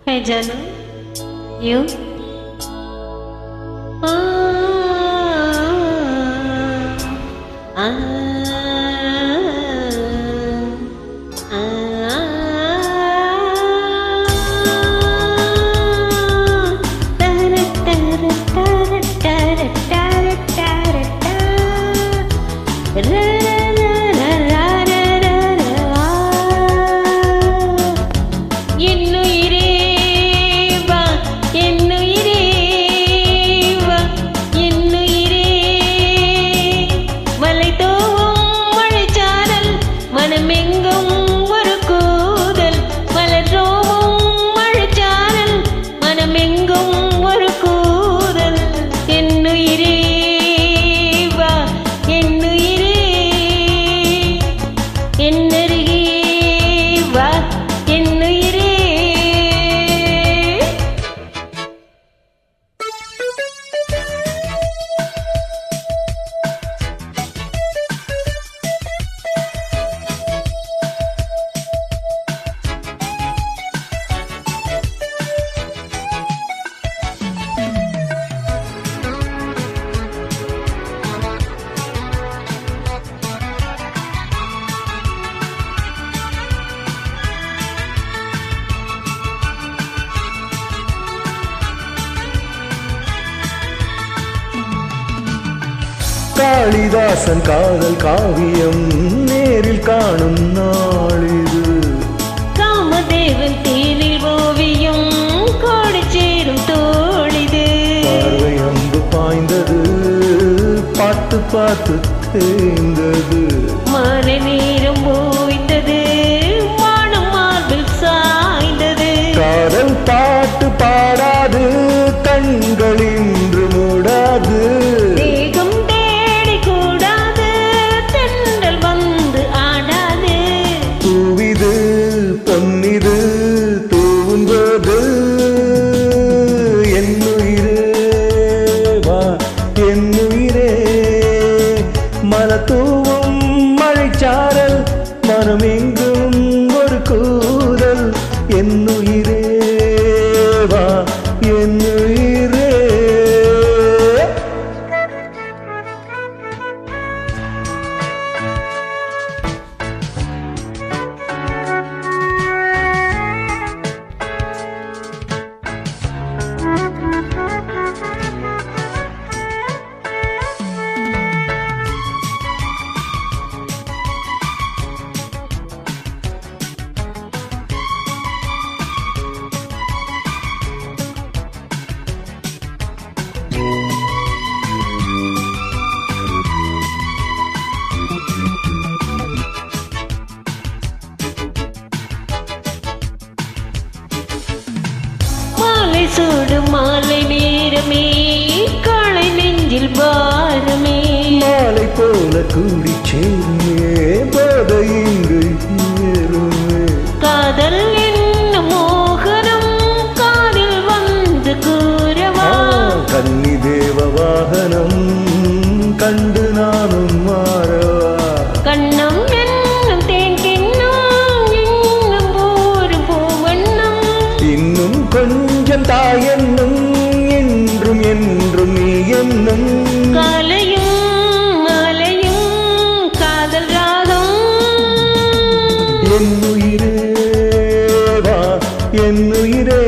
Hey Janu, you? Kalidasan காதல் காவியம் நேரில் காணும் நாளிது. காமதேவன் தேனில் ஓவியம் கோடி சேரும் தோழிது. பார்வை அம்பு பாய்ந்தது, பார்த்து பார்த்து தேய்ந்தது. மாலை நேரம் ஓய்ந்தது, வானம் மார்பில் சாய்ந்தது. காதல் பாட்டு பாடாது, கண்கள் இன்று மூடாது. பொன்னிது தூங்குது என்னுயிரே வா என்னுயிரே. மலத்தூவும் மழைச்சாரல் மனமெங்கும் ஒரு கூறல். என்னுயிரே வா என்னுயிரே. சூடு மாலை நேரமே, காலை நெஞ்சில் பாரமே. மாலை போல கூடி சேருமே, போதை இங்கு ஏறுமே. காதல் என்ன மோகனம், காதில் வந்து கூறவா. கன்னி தேவ வாகனம் கண்டு நானும் மாறவா. கண்ணம் என்னும் தேன் கிண்ணம், இன்னும் ஒரு பூவண்ணம். இன்னும் கொஞ்சம் தாயென்னும், என்றும் என்றும் நீ என்னும். காலையும் மாலையும் காதல் ராகம். என்னுயிரே வா என்னுயிரே.